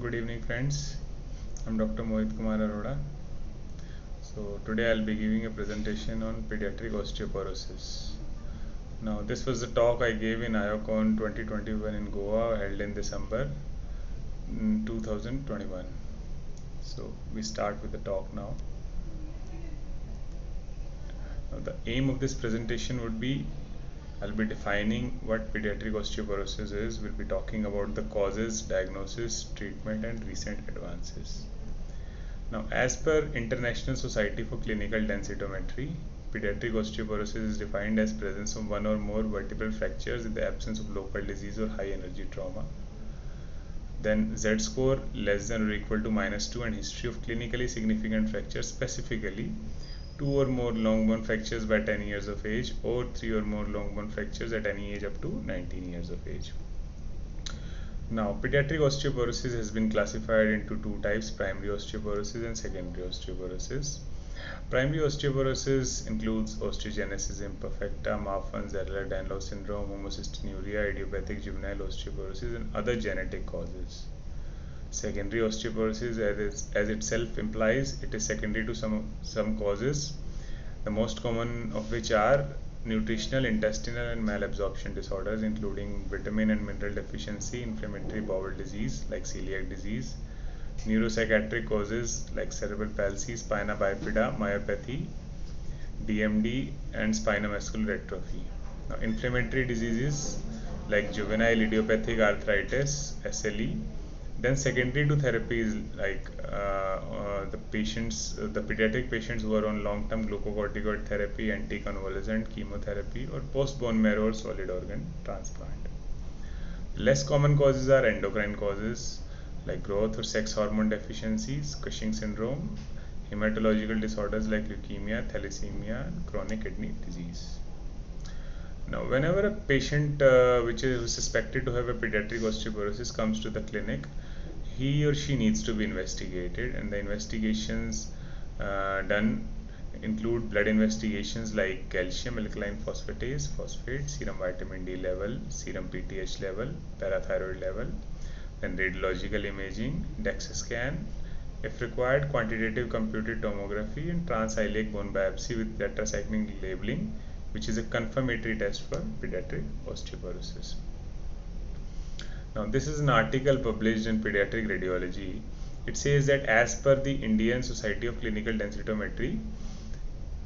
Good evening, friends. I'm Dr. Mohit Kumar Arora. So today I'll be giving a presentation on pediatric osteoporosis. Now, this was the talk I gave in IOCON 2021 in Goa, held in December 2021. So we start with the talk now. Now, the aim of this presentation would be I'll be defining what pediatric osteoporosis is. We'll be talking about the causes, diagnosis, treatment, and recent advances. Now, as per International Society for Clinical Densitometry, pediatric osteoporosis is defined as presence of one or more vertebral fractures in the absence of local disease or high energy trauma. Then Z-score less than or equal to -2 and history of clinically significant fractures, specifically 2 or more long bone fractures by 10 years of age or 3 or more long bone fractures at any age up to 19 years of age. Now, pediatric osteoporosis has been classified into two types: primary osteoporosis and secondary osteoporosis. Primary osteoporosis includes osteogenesis imperfecta, Marfan's Ehlers-Danlos syndrome, homocystinuria, idiopathic juvenile osteoporosis, and other genetic causes. Secondary osteoporosis, as itself implies, it is secondary to some causes, the most common of which are nutritional, intestinal, and malabsorption disorders, including vitamin and mineral deficiency, inflammatory bowel disease like celiac disease, neuropsychiatric causes like cerebral palsy, spina bifida, myopathy, DMD, and spinomuscular atrophy. Now, inflammatory diseases like juvenile idiopathic arthritis, SLE. Then secondary to therapies like the pediatric patients who are on long-term glucocorticoid therapy, anticonvulsant chemotherapy, or post-bone marrow or solid organ transplant. Less common causes are endocrine causes like growth or sex hormone deficiencies, Cushing syndrome, hematological disorders like leukemia, thalassemia, and chronic kidney disease. Now, whenever a patient which is suspected to have a pediatric osteoporosis comes to the clinic, he or she needs to be investigated, and the investigations done include blood investigations like calcium alkaline phosphatase, phosphate, serum vitamin D level, serum PTH level, parathyroid level, then radiological imaging, DEXA scan, if required quantitative computed tomography, and transiliac bone biopsy with tetracycline labeling, which is a confirmatory test for pediatric osteoporosis. Now, this is an article published in Pediatric Radiology. It says that as per the Indian Society of Clinical Densitometry,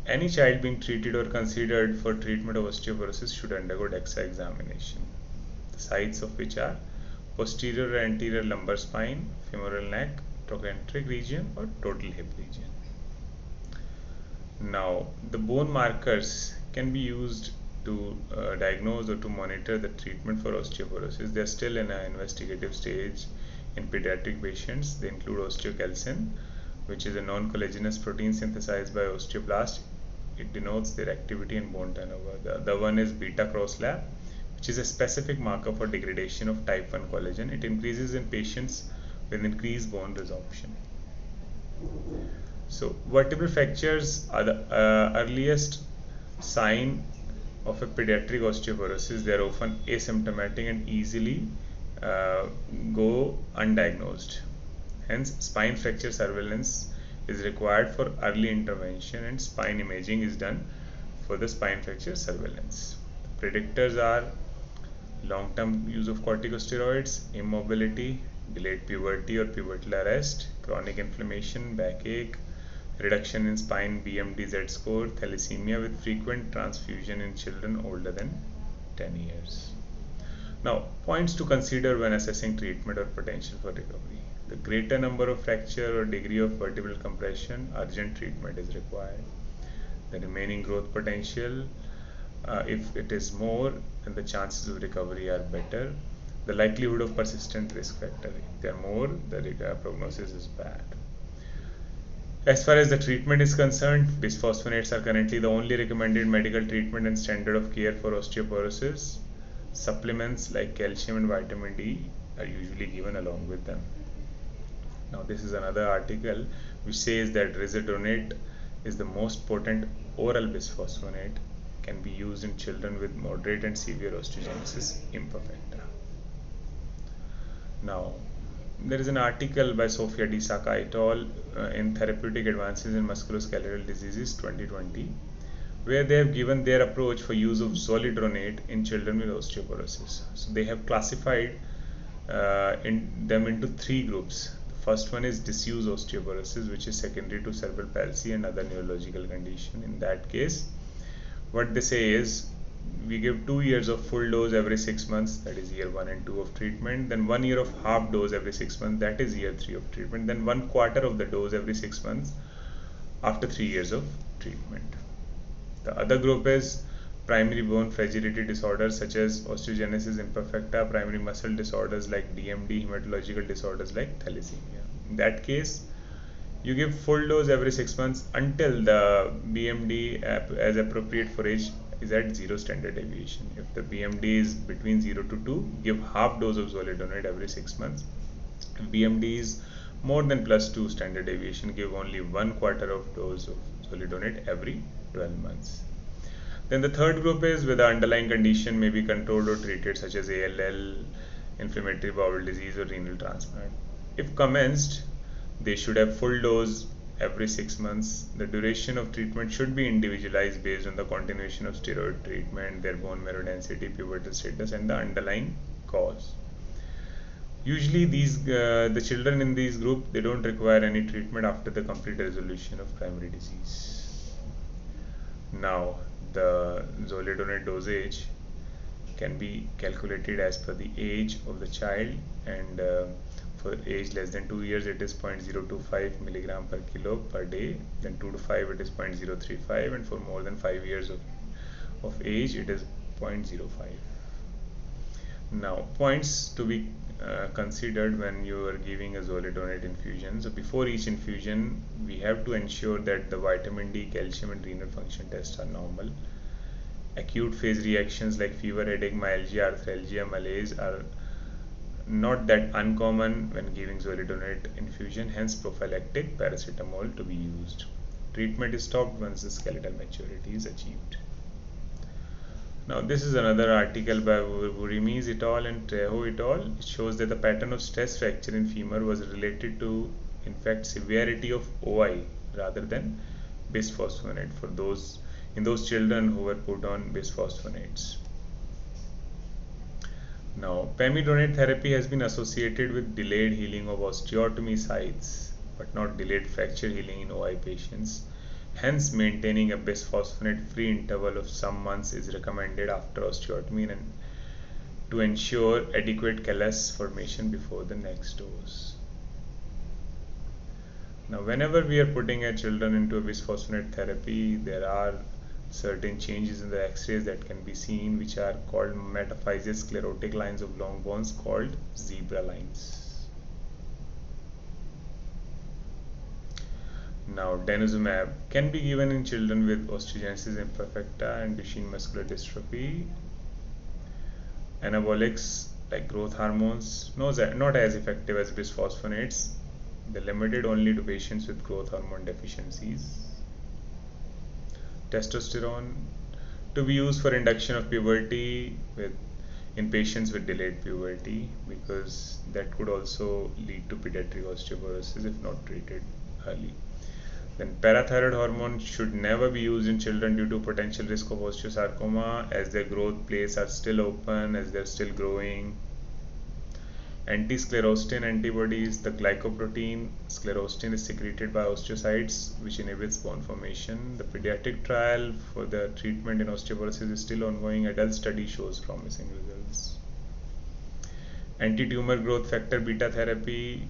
any child being treated or considered for treatment of osteoporosis should undergo DEXA examination, the sites of which are posterior or anterior lumbar spine, femoral neck, trochanteric region, or total hip region. Now, the bone markers can be used to diagnose or to monitor the treatment for osteoporosis. They are still in an investigative stage in pediatric patients. They include osteocalcin, which is a non-collagenous protein synthesized by osteoblasts. It denotes their activity in bone turnover. The other one is beta cross-lab, which is a specific marker for degradation of type 1 collagen. It increases in patients with increased bone resorption. So, vertebral fractures are the earliest sign of a pediatric osteoporosis. They are often asymptomatic and easily go undiagnosed. Hence, spine fracture surveillance is required for early intervention, and spine imaging is done for the spine fracture surveillance. The predictors are long-term use of corticosteroids, immobility, delayed puberty or pubertal arrest, chronic inflammation, backache, reduction in spine BMD Z-score, thalassemia with frequent transfusion in children older than 10 years. Now, points to consider when assessing treatment or potential for recovery. The greater number of fracture or degree of vertebral compression, urgent treatment is required. The remaining growth potential, if it is more, then the chances of recovery are better. The likelihood of persistent risk factor, if they are more, the prognosis is bad. As far as the treatment is concerned, bisphosphonates are currently the only recommended medical treatment and standard of care for osteoporosis. Supplements like calcium and vitamin D are usually given along with them. Now, this is another article which says that risodonate is the most potent oral bisphosphonate, can be used in children with moderate and severe osteogenesis imperfecta. Now, there is an article by Sofia Di Sacca et al. In Therapeutic Advances in Musculoskeletal Diseases 2020, where they have given their approach for use of zoledronate in children with osteoporosis. So they have classified them into three groups. The first one is disuse osteoporosis, which is secondary to cerebral palsy and other neurological condition. In that case, what they say is we give 2 years of full dose every 6 months, that is year 1 and 2 of treatment, then 1 year of half dose every 6 months, that is year 3 of treatment, then 1/4 of the dose every 6 months after 3 years of treatment. The other group is primary bone fragility disorders such as osteogenesis imperfecta, primary muscle disorders like DMD, hematological disorders like thalassemia. In that case, you give full dose every 6 months until the BMD as appropriate for age is at 0 standard deviation. If the BMD is between 0 to 2, give half dose of zoledronate every 6 months. If BMD is more than +2 standard deviation, give only 1/4 of dose of zoledronate every 12 months. Then the third group is where the underlying condition may be controlled or treated, such as ALL, inflammatory bowel disease, or renal transplant. If commenced, they should have full dose every 6 months. The duration of treatment should be individualized based on the continuation of steroid treatment, their bone marrow density, pubertal status, and the underlying cause. Usually the children in these group, they don't require any treatment after the complete resolution of primary disease. Now, the zoledronate dosage can be calculated as per the age of the child, and for age less than 2 years it is 0.025 milligram per kilo per day, then 2 to 5 it is 0.035, and for more than 5 years of age it is 0.05. Now, points to be considered when you are giving a zoledronate infusion. So before each infusion, we have to ensure that the vitamin D, calcium, and renal function tests are normal. Acute phase reactions like fever, headache, myalgia, arthralgia, malaise are not that uncommon when giving zoledronate infusion, hence prophylactic paracetamol to be used. Treatment is stopped once the skeletal maturity is achieved. Now, this is another article by Vurimes et al. And Trejo et al. It shows that the pattern of stress fracture in femur was related to, in fact, severity of OI rather than bisphosphonate in those children who were put on bisphosphonates. Now, pamidronate therapy has been associated with delayed healing of osteotomy sites, but not delayed fracture healing in OI patients. Hence, maintaining a bisphosphonate-free interval of some months is recommended after osteotomy and to ensure adequate callus formation before the next dose. Now, whenever we are putting a children into a bisphosphonate therapy, there are certain changes in the X-rays that can be seen, which are called metaphyseal sclerotic lines of long bones called zebra lines. Now, denosumab can be given in children with osteogenesis imperfecta and Duchenne muscular dystrophy. Anabolics like growth hormones, not as effective as bisphosphonates. They're limited only to patients with growth hormone deficiencies. Testosterone to be used for induction of puberty in patients with delayed puberty, because that could also lead to pediatric osteoporosis if not treated early. Then parathyroid hormone should never be used in children due to potential risk of osteosarcoma, as their growth plates are still open, as they're still growing. Antisclerosin antibodies, the glycoprotein sclerostin is secreted by osteocytes, which inhibits bone formation. The pediatric trial for the treatment in osteoporosis is still ongoing. Adult study shows promising results. Anti-tumor growth factor beta therapy,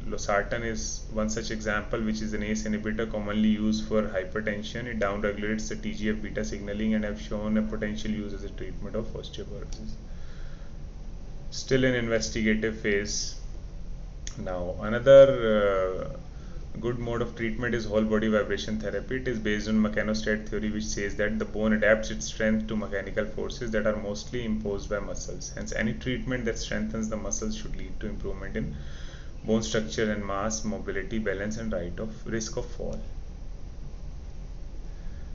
losartan is one such example, which is an ACE inhibitor commonly used for hypertension. It downregulates the TGF beta signaling and have shown a potential use as a treatment of osteoporosis. Still in investigative phase. Now, another good mode of treatment is whole body vibration therapy. It is based on mechanostat theory, which says that the bone adapts its strength to mechanical forces that are mostly imposed by muscles. Hence, any treatment that strengthens the muscles should lead to improvement in bone structure and mass, mobility, balance, and risk of fall.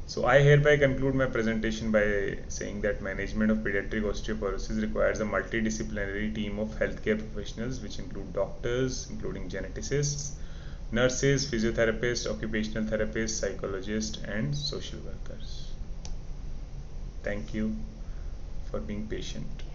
So I hereby conclude my presentation by saying that management of pediatric osteoporosis requires a multidisciplinary team of healthcare professionals, which include doctors, including geneticists, nurses, physiotherapists, occupational therapists, psychologists, and social workers. Thank you for being patient.